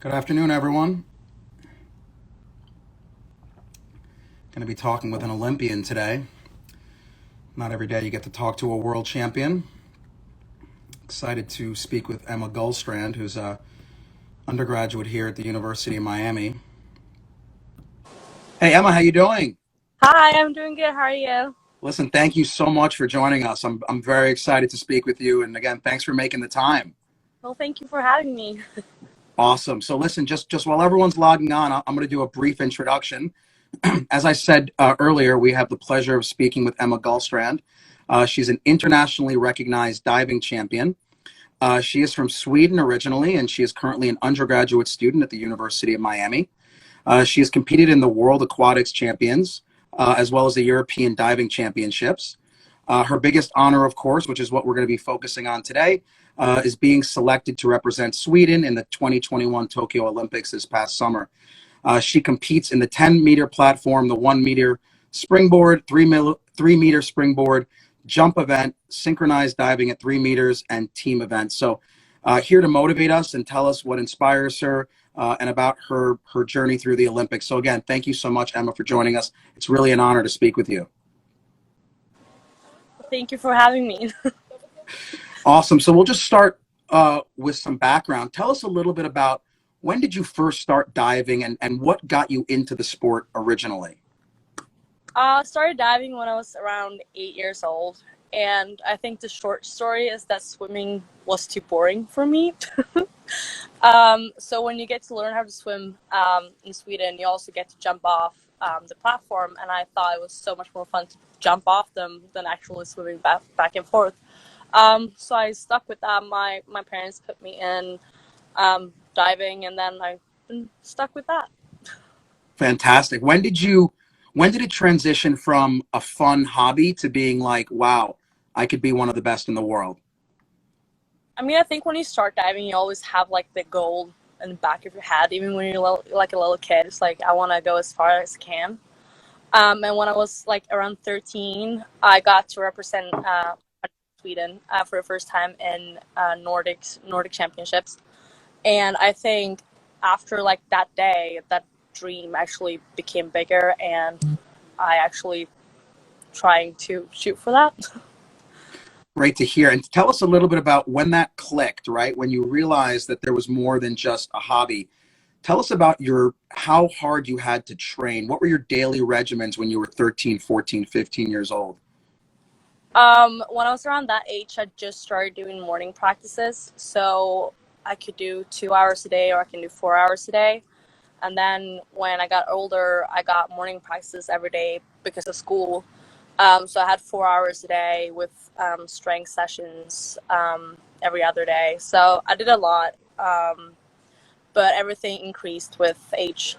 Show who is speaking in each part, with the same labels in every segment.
Speaker 1: Good afternoon, everyone. Going to be talking with an Olympian today. Not every day you get to talk to a world champion. Excited to speak with Emma Gullstrand, who's a undergraduate here at the University of Miami. Hey, Emma, how you doing?
Speaker 2: Hi, I'm doing good. How are you?
Speaker 1: Listen, thank you so much for joining us. I'm very excited to speak with you, and again, thanks for making the time.
Speaker 2: Well, thank you for having me.
Speaker 1: Awesome. So, listen, just while everyone's logging on, I'm going to do a brief introduction. As I said earlier, we have the pleasure of speaking with Emma Gullstrand. She's an internationally recognized diving champion. She is from Sweden originally, and she is currently an undergraduate student at the University of Miami. She has competed in the World Aquatics Champions, as well as the European Diving Championships. Her biggest honor, of course, which is what we're going to be focusing on today, is being selected to represent Sweden in the 2021 Tokyo Olympics this past summer. She competes in the 10-meter platform, the 1-meter springboard, 3-meter springboard, jump event, synchronized diving at 3 meters, and team events. So here to motivate us and tell us what inspires her and about her journey through the Olympics. So again, thank you so much, Emma, for joining us. It's really an honor to speak with you.
Speaker 2: Thank you for having me.
Speaker 1: Awesome. So we'll just start with some background. Tell us a little bit about when did you first start diving and what got you into the sport originally?
Speaker 2: I started diving when I was around 8 years old, and I think the short story is that swimming was too boring for me. So when you get to learn how to swim in Sweden, you also get to jump off the platform, and I thought it was so much more fun to jump off them than actually swimming back and forth. So I stuck with that. My parents put me in diving, and then I've been stuck with that.
Speaker 1: Fantastic. When did it transition from a fun hobby to being like, wow, I could be one of the best in the world?
Speaker 2: I mean, I think when you start diving, you always have like the goal in the back of your head. Even when you're like a little kid, it's like I want to go as far as I can. And when I was like around 13, I got to represent Sweden for the first time in Nordic Championships. And I think after like that day, that dream actually became bigger, and I actually trying to shoot for that.
Speaker 1: Great to hear. And tell us a little bit about when that clicked, right? When you realized that there was more than just a hobby. Tell us about how hard you had to train. What were your daily regimens when you were 13, 14, 15 years old?
Speaker 2: When I was around that age, I just started doing morning practices. So I could do 2 hours a day, or I can do 4 hours a day. And then when I got older, I got morning practices every day because of school. So I had 4 hours a day with strength sessions every other day. So I did a lot, but everything increased with age.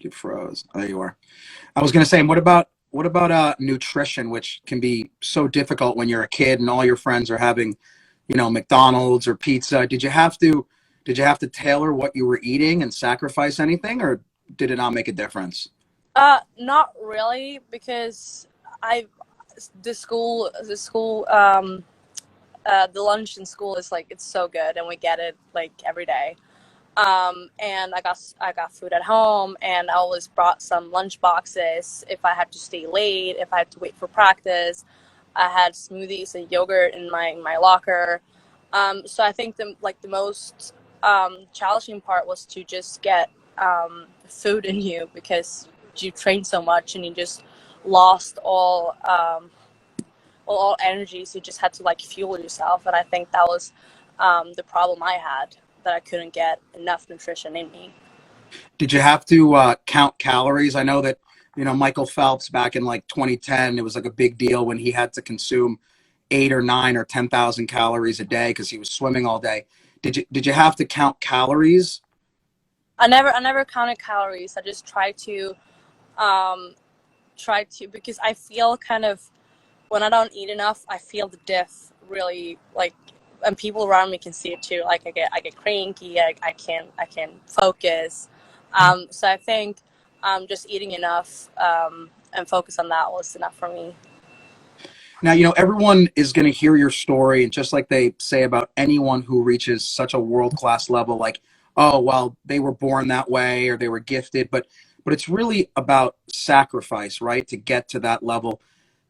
Speaker 1: You froze. Oh, there you are. I was going to say, and what about nutrition, which can be so difficult when you're a kid and all your friends are having, McDonald's or pizza. Did you have to tailor what you were eating and sacrifice anything, or did it not make a difference?
Speaker 2: Not really, because I the school the lunch in school is like it's so good, and we get it like every day. And I got food at home, and I always brought some lunch boxes if I had to stay late, if I had to wait for practice. I had smoothies and yogurt in my locker. So I think the most challenging part was to just get food in you, because you trained so much and you just lost all energy. So you just had to like fuel yourself, and I think that was the problem I had, that I couldn't get enough nutrition in me.
Speaker 1: Did you have to count calories? I know that, Michael Phelps back in like 2010, it was like a big deal when he had to consume 8 or 9 or 10,000 calories a day because he was swimming all day. Did you have to count calories?
Speaker 2: I never counted calories. I just try to because I feel kind of, when I don't eat enough, I feel the diff really, like, and people around me can see it too. Like I get cranky. I can't focus. So I think just eating enough and focus on that was enough for me.
Speaker 1: Now, everyone is going to hear your story, and just like they say about anyone who reaches such a world-class level, like, oh, well, they were born that way or they were gifted, but it's really about sacrifice, right, to get to that level.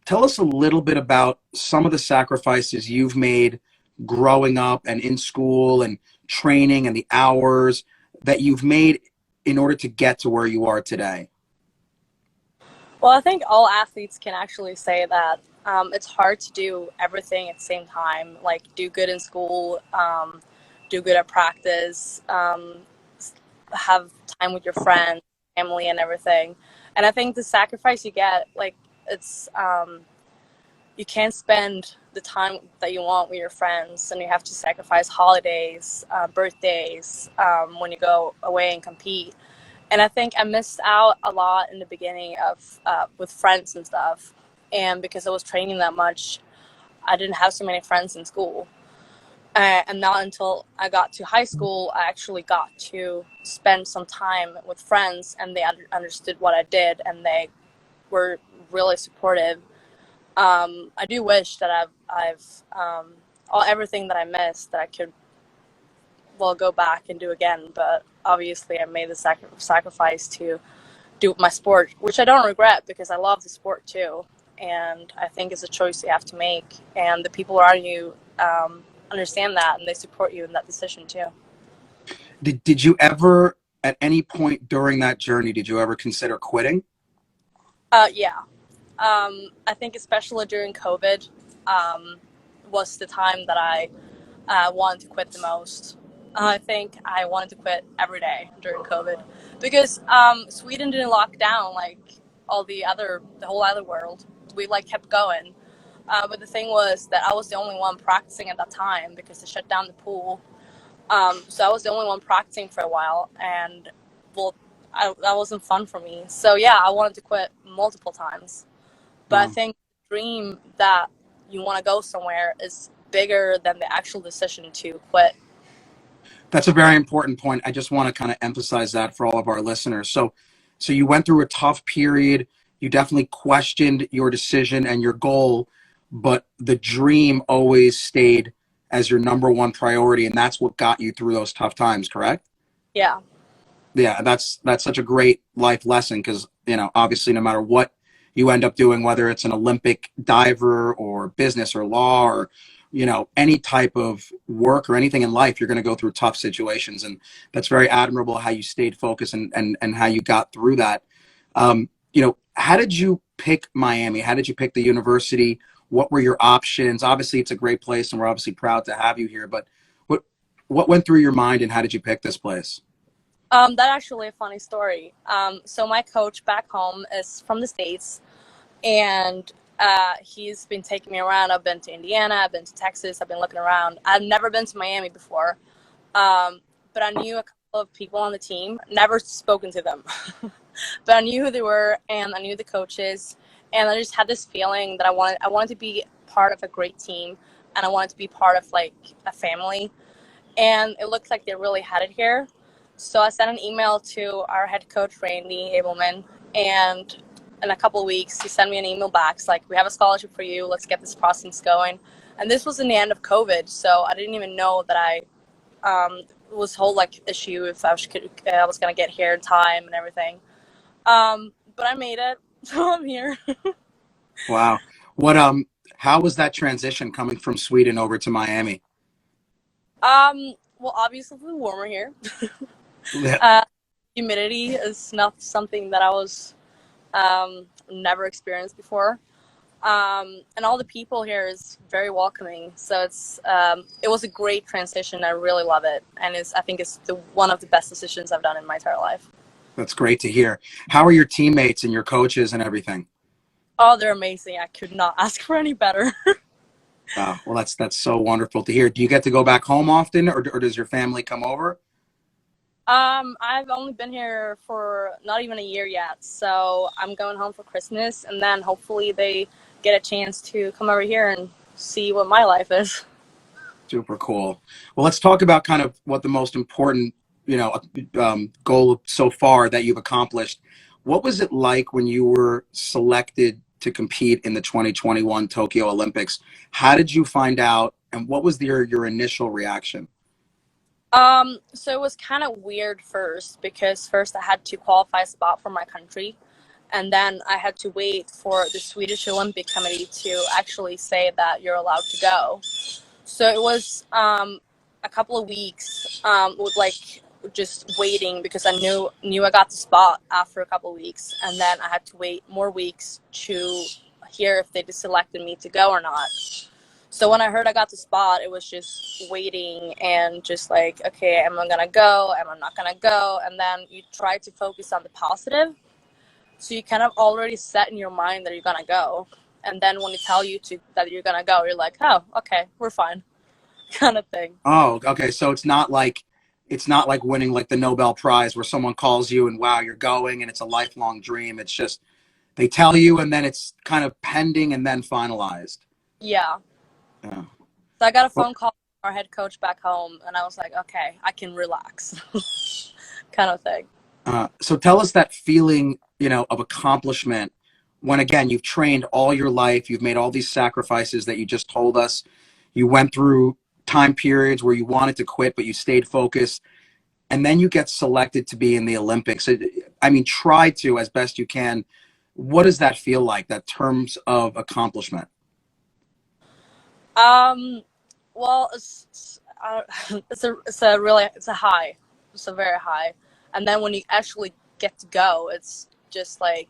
Speaker 1: Tell us a little bit about some of the sacrifices you've made growing up and in school and training and the hours that you've made in order to get to where you are today.
Speaker 2: Well, I think all athletes can actually say that it's hard to do everything at the same time, like do good in school, do good at practice, have time with your friends, family, and everything. And I think the sacrifice you get, like, it's you can't spend the time that you want with your friends, and you have to sacrifice holidays, birthdays, when you go away and compete. And I think I missed out a lot in the beginning of with friends and stuff. And because I was training that much, I didn't have so many friends in school. And not until I got to high school, I actually got to spend some time with friends, and they understood what I did, and they were really supportive. I do wish that I've all everything that I missed that I could go back and do again. But obviously, I made the sacrifice to do my sport, which I don't regret because I love the sport too. And I think it's a choice you have to make, and the people around you understand that, and they support you in that decision too.
Speaker 1: Did you ever, at any point during that journey, did you ever consider quitting?
Speaker 2: Yeah. I think especially during COVID was the time that I wanted to quit the most. I think I wanted to quit every day during COVID because Sweden didn't lock down like the whole other world. We like kept going. But the thing was that I was the only one practicing at that time because they shut down the pool. So I was the only one practicing for a while, and that wasn't fun for me. So yeah, I wanted to quit multiple times. But I
Speaker 1: Wow.
Speaker 2: think the dream that you want to go somewhere is bigger than the actual decision to quit.
Speaker 1: That's a very important point. I just want to kind of emphasize that for all of our listeners. So you went through a tough period. You definitely questioned your decision and your goal, but the dream always stayed as your number one priority, and that's what got you through those tough times, correct?
Speaker 2: Yeah.
Speaker 1: Yeah, that's such a great life lesson because, obviously no matter what you end up doing, whether it's an Olympic diver or business or law or, any type of work or anything in life, you're going to go through tough situations. And that's very admirable how you stayed focused and how you got through that. How did you pick Miami? How did you pick the university? What were your options? Obviously, it's a great place and we're obviously proud to have you here, but what, what went through your mind and how did you pick this place?
Speaker 2: That actually a funny story. So my coach back home is from the States, and he's been taking me around. I've been to Indiana, I've been to Texas, I've been looking around. I've never been to Miami before, but I knew a couple of people on the team. Never spoken to them, but I knew who they were, and I knew the coaches, and I just had this feeling that I wanted to be part of a great team, and I wanted to be part of like a family, and it looked like they really had it here. So I sent an email to our head coach, Randy Abelman, and in a couple of weeks, he sent me an email back. It's like, we have a scholarship for you. Let's get this process going. And this was in the end of COVID, so I didn't even know that I was whole like issue if I was going to get here in time and everything. But I made it, so I'm here.
Speaker 1: Wow. How was that transition coming from Sweden over to Miami?
Speaker 2: Well, obviously warmer here.
Speaker 1: Yeah.
Speaker 2: Uh, Humidity is not something that I was never experienced before. And all the people here is very welcoming. So it was a great transition. I really love it, and I think it's one of the best decisions I've done in my entire life.
Speaker 1: That's great to hear. How are your teammates and your coaches and everything?
Speaker 2: Oh, they're amazing. I could not ask for any better.
Speaker 1: Wow. Well, that's so wonderful to hear. Do you get to go back home often, or does your family come over?
Speaker 2: I've only been here for not even a year yet, so I'm going home for Christmas, and then hopefully they get a chance to come over here and see what my life is.
Speaker 1: Super cool. Well, let's talk about kind of what the most important, goal so far that you've accomplished. What was it like when you were selected to to compete in the 2021 Tokyo Olympics. How did you find out, and what was your initial reaction?
Speaker 2: So it was kind of weird first because first I had to qualify a spot for my country, and then I had to wait for the Swedish Olympic Committee to actually say that you're allowed to go. So it was a couple of weeks with like just waiting because I knew I got the spot after a couple of weeks, and then I had to wait more weeks to hear if they just selected me to go or not. So when I heard I got the spot, it was just waiting and just like, okay, am I gonna go? Am I not gonna go? And then you try to focus on the positive. So you kind of already set in your mind that you're gonna go. And then when they tell you that you're gonna go, you're like, oh, okay, we're fine, kind of thing.
Speaker 1: Oh, okay. So it's not like winning like the Nobel Prize where someone calls you and wow, you're going and it's a lifelong dream. It's just they tell you and then it's kind of pending and then finalized.
Speaker 2: Yeah.
Speaker 1: Yeah.
Speaker 2: So I got a
Speaker 1: Well,
Speaker 2: phone call from our head coach back home, and I was like, okay, I can relax, kind of thing.
Speaker 1: so tell us that feeling, of accomplishment when again you've trained all your life, you've made all these sacrifices that you just told us. You went through time periods where you wanted to quit, but you stayed focused, and then you get selected to be in the Olympics. I mean, try to as best you can. What does that feel like? That terms of accomplishment?
Speaker 2: Um, well, it's a high, it's a very high, and then when you actually get to go, it's just like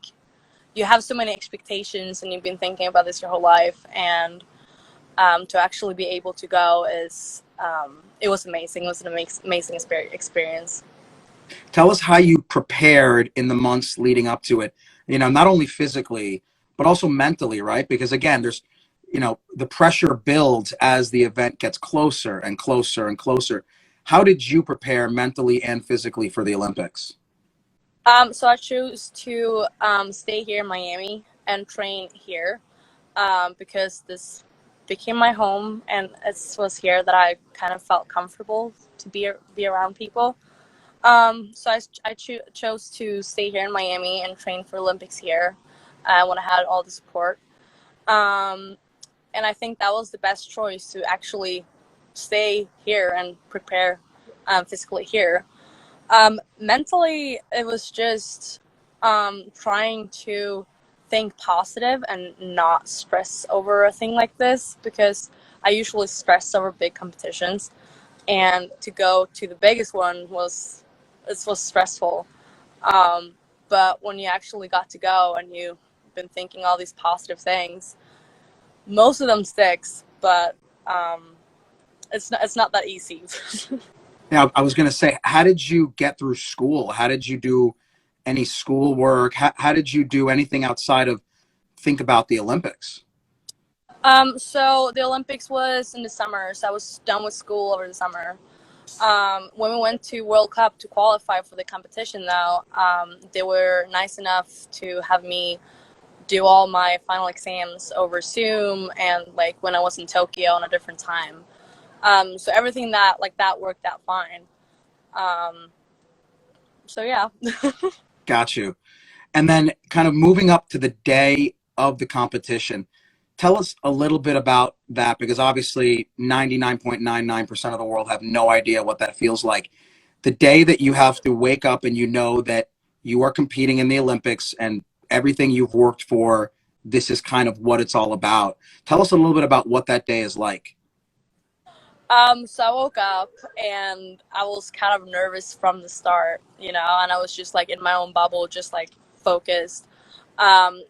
Speaker 2: you have so many expectations, and you've been thinking about this your whole life, and to actually be able to go is it was amazing. It was an amazing experience.
Speaker 1: Tell us how you prepared in the months leading up to it, not only physically, but also mentally, right? Because again, the pressure builds as the event gets closer and closer and closer. How did you prepare mentally and physically for the Olympics?
Speaker 2: So I chose to stay here in Miami and train here because this became my home, and it was here that I kind of felt comfortable to be around people. So I chose to stay here in Miami and train for Olympics here when I had all the support. Um, and I think that was the best choice to actually stay here and prepare physically here. Mentally, it was just trying to think positive and not stress over a thing like this because I usually stress over big competitions, and to go to the biggest one was stressful. Um, but when you actually got to go and you've been thinking all these positive things, most of them sticks, but um, it's not that easy.
Speaker 1: Now, I was going to say, how did you get through school? How did you do any schoolwork? How did you do anything outside of think about the Olympics?
Speaker 2: So the Olympics was in the summer, so I was done with school over the summer. When we went to World Cup to qualify for the competition, though, they were nice enough to have me do all my final exams over Zoom and like when I was in Tokyo on a different time. So everything that worked out fine. Um, so yeah.
Speaker 1: Got you. And then kind of moving up to the day of the competition, tell us a little bit about that because obviously 99.99% of the world have no idea what that feels like. The day that you have to wake up and you know that you are competing in the Olympics and everything you've worked for, this is kind of what it's all about. Tell us a little bit about what that day is like.
Speaker 2: So I woke up and I was kind of nervous from the start, and I was just like in my own bubble, just like focused.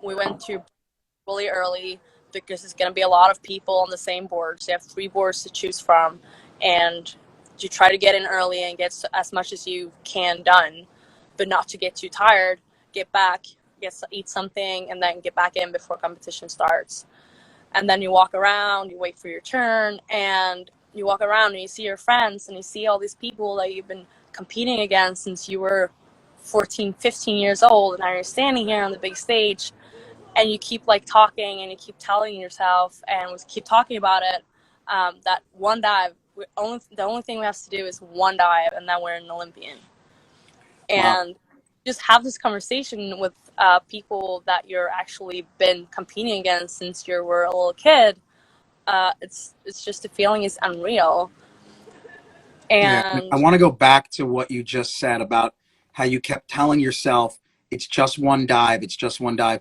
Speaker 2: We went to really early because there's going to be a lot of people on the same board. So you have three boards to choose from, and you try to get in early and get as much as you can done, but not to get too tired. Get back, eat something, and then get back in before competition starts. And then you walk around, you wait for your turn, and you walk around and you see your friends and you see all these people that you've been competing against since you were 14, 15 years old, and now you're standing here on the big stage and you keep like talking and you keep telling yourself and we keep talking about it, that one dive, the only thing we have to do is one dive and then we're an Olympian.
Speaker 1: Wow.
Speaker 2: And just have this conversation with people that you're actually been competing against since you were a little kid. It's just the feeling is unreal.
Speaker 1: Yeah, and I
Speaker 2: And
Speaker 1: want to go back to what you just said about how you kept telling yourself it's just one dive, it's just one dive.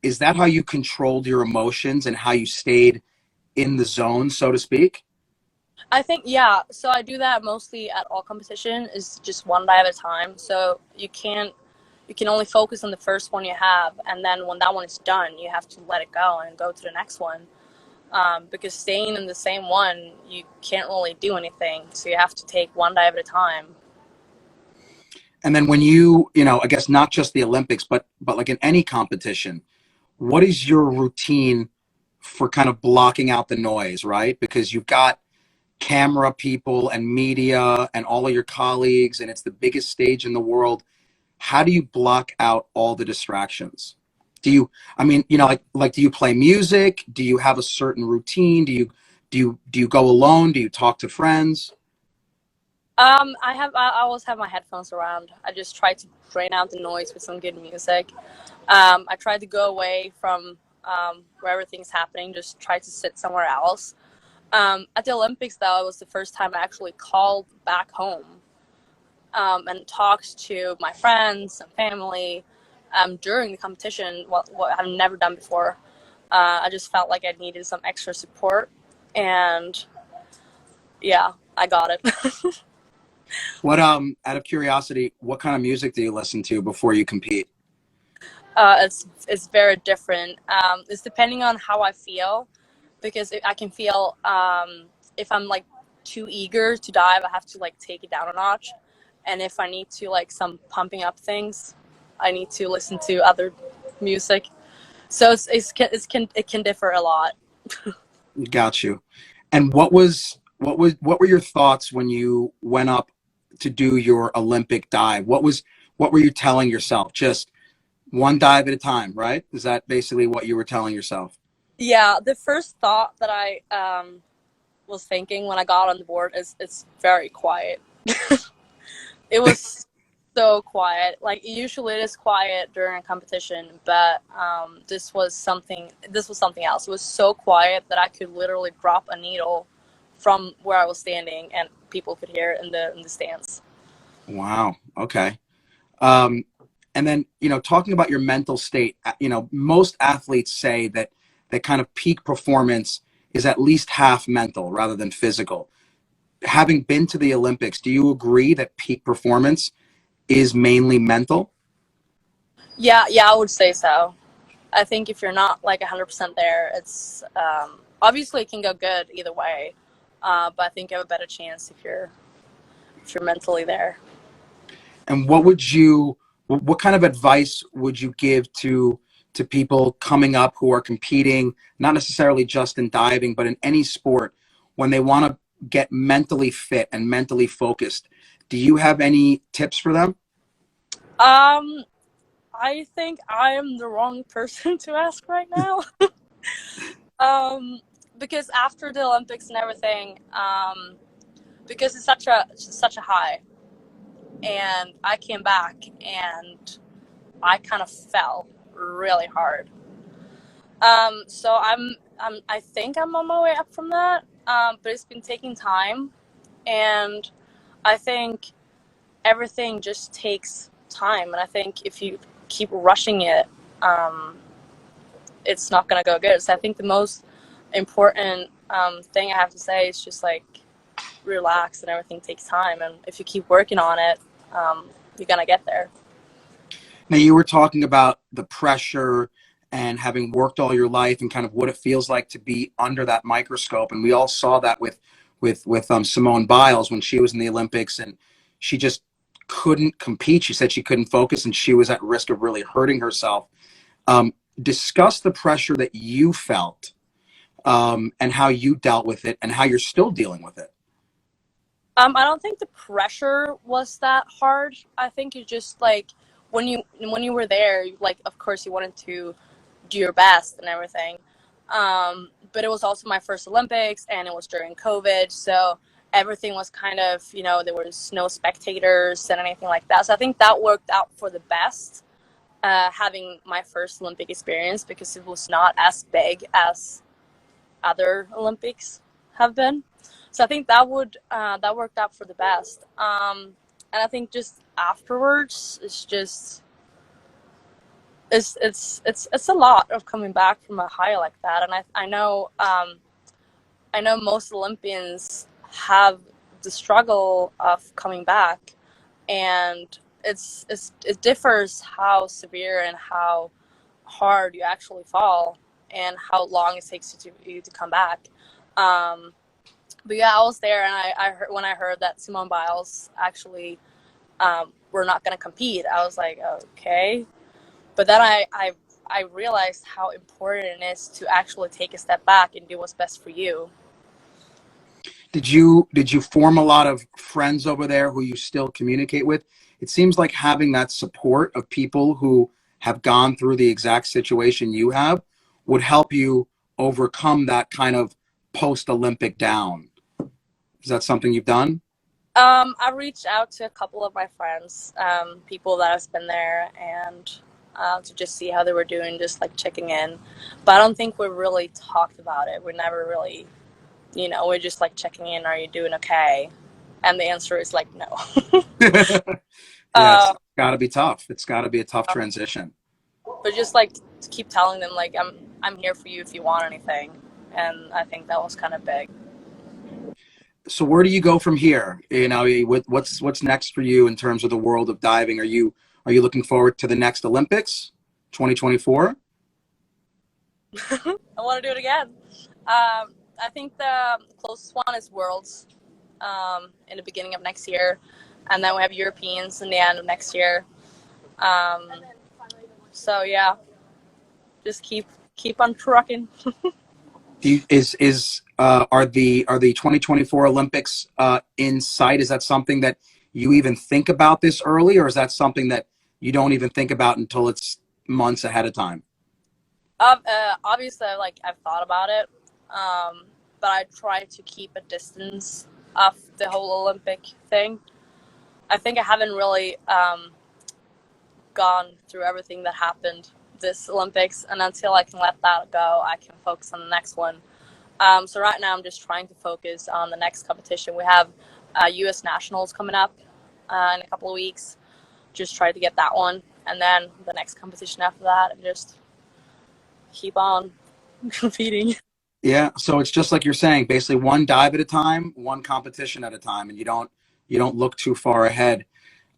Speaker 1: Is that how you controlled your emotions and how you stayed in the zone, so to speak?
Speaker 2: I think, yeah, so I do that mostly at all competition, is just one dive at a time. So you can only focus on the first one you have, and then when that one is done, you have to let it go and go to the next one. Because staying in the same one, you can't really do anything. So you have to take one dive at a time.
Speaker 1: And then when I guess not just the Olympics, but like in any competition, what is your routine for kind of blocking out the noise, right? Because you've got camera people and media and all of your colleagues, and it's the biggest stage in the world. How do you block out all the distractions? Do you, I mean, like, do you play music? Do you have a certain routine? Do you go alone? Do you talk to friends?
Speaker 2: I always have my headphones around. I just try to drain out the noise with some good music. I try to go away from where everything's happening. Just try to sit somewhere else. At the Olympics, though, it was the first time I actually called back home and talked to my friends and family during the competition. What I've never done before. I just felt like I needed some extra support, and yeah, I got it.
Speaker 1: What out of curiosity, what kind of music do you listen to before you compete?
Speaker 2: It's very different. It's depending on how I feel, because I can feel if I'm like too eager to dive, I have to like take it down a notch, and if I need to like some pumping up things, I need to listen to other music. So it can differ a lot.
Speaker 1: Got you. And what were your thoughts when you went up to do your Olympic dive? What were you telling yourself? Just one dive at a time, right? Is that basically what you were telling yourself?
Speaker 2: Yeah, the first thought that I was thinking when I got on the board is it's very quiet. It was so quiet. Like usually it is quiet during a competition, but this was something else. It was so quiet that I could literally drop a needle from where I was standing and people could hear it in the stands.
Speaker 1: Wow. Okay. Um, and then, talking about your mental state, most athletes say that kind of peak performance is at least half mental rather than physical. Having been to the Olympics, do you agree that peak performance is mainly mental?
Speaker 2: Yeah, I would say so. I think if you're not like 100% there, it's obviously it can go good either way, but I think you have a better chance if you're mentally there.
Speaker 1: And what kind of advice would you give to people coming up who are competing, not necessarily just in diving, but in any sport, when they want to get mentally fit and mentally focused? Do you have any tips for them?
Speaker 2: Um, I think I am the wrong person to ask right now. um, because after the Olympics and everything, because it's such a high, and I came back and I kind of fell really hard. So I think I'm on my way up from that. But it's been taking time, and I think everything just takes time. And I think if you keep rushing it, um, it's not gonna go good. So I think the most important thing I have to say is just like relax, and everything takes time. And if you keep working on it, you're gonna get there.
Speaker 1: Now, you were talking about the pressure and having worked all your life and kind of what it feels like to be under that microscope. And we all saw that with Simone Biles when she was in the Olympics, and she just couldn't compete. She said she couldn't focus, and she was at risk of really hurting herself. Discuss the pressure that you felt, and how you dealt with it and how you're still dealing with it.
Speaker 2: I don't think the pressure was that hard. I think it's just like when you were there, like of course you wanted to do your best and everything. But it was also my first Olympics, and it was during COVID, so everything was kind of, there was no spectators and anything like that. So I think that worked out for the best, having my first Olympic experience, because it was not as big as other Olympics have been. So I think that worked out for the best. And I think just afterwards, it's a lot of coming back from a high like that. And I know most Olympians have the struggle of coming back, and it differs how severe and how hard you actually fall and how long it takes you to come back. But yeah, I was there, and I heard, when I heard that Simone Biles actually were not going to compete, I was like, okay. But then I realized how important it is to actually take a step back and do what's best for you.
Speaker 1: Did you form a lot of friends over there who you still communicate with? It seems like having that support of people who have gone through the exact situation you have would help you overcome that kind of post-Olympic down. Is that something you've done?
Speaker 2: I reached out to a couple of my friends, people that have been there, and to just see how they were doing, just like checking in. But I don't think we really talked about it. We never really, we're just like checking in. Are you doing okay? And the answer is like no.
Speaker 1: Yeah, it's got to be tough. It's got to be a tough transition.
Speaker 2: But just like to keep telling them, like, I'm here for you if you want anything. And I think that was kind of big.
Speaker 1: So where do you go from here? What's next for you in terms of the world of diving? Are you looking forward to the next Olympics, 2024?
Speaker 2: I want to do it again. I think the closest one is Worlds in the beginning of next year, and then we have Europeans in the end of next year. So yeah, just keep on trucking.
Speaker 1: Are the 2024 Olympics in sight? Is that something that you even think about this early, or is that something that you don't even think about until it's months ahead of time?
Speaker 2: Obviously, like, I've thought about it, but I try to keep a distance of the whole Olympic thing. I think I haven't really gone through everything that happened this Olympics, and until I can let that go, I can focus on the next one. So right now I'm just trying to focus on the next competition. We have U.S. Nationals coming up in a couple of weeks. Just try to get that one, and then the next competition after that, and just keep on competing.
Speaker 1: Yeah, so it's just like you're saying, basically one dive at a time, one competition at a time, and you don't look too far ahead.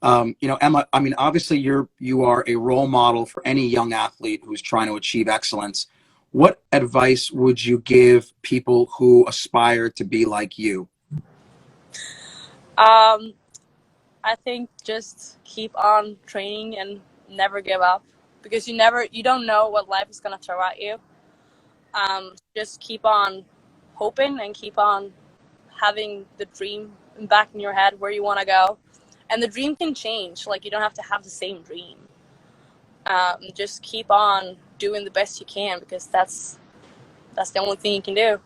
Speaker 1: Emma, I mean, obviously you are a role model for any young athlete who's trying to achieve excellence. What advice would you give people who aspire to be like you?
Speaker 2: I think just keep on training and never give up, because you don't know what life is gonna throw at you. Just keep on hoping and keep on having the dream back in your head where you want to go, and the dream can change. Like, you don't have to have the same dream. Just keep on doing the best you can, because that's the only thing you can do.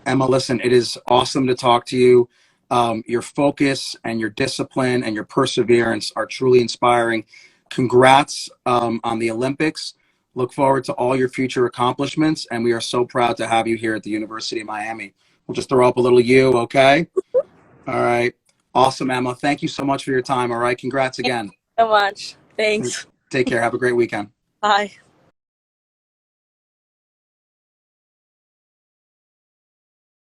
Speaker 1: Emma, listen, it is awesome to talk to you. Your focus and your discipline and your perseverance are truly inspiring. Congrats on the Olympics. Look forward to all your future accomplishments, and we are so proud to have you here at the University of Miami. We'll just throw up a little U, okay? All right. Awesome, Emma. Thank you so much for your time. All right. Congrats again.
Speaker 2: Thank you so much. Thanks.
Speaker 1: Take care. Have a great weekend.
Speaker 2: Bye.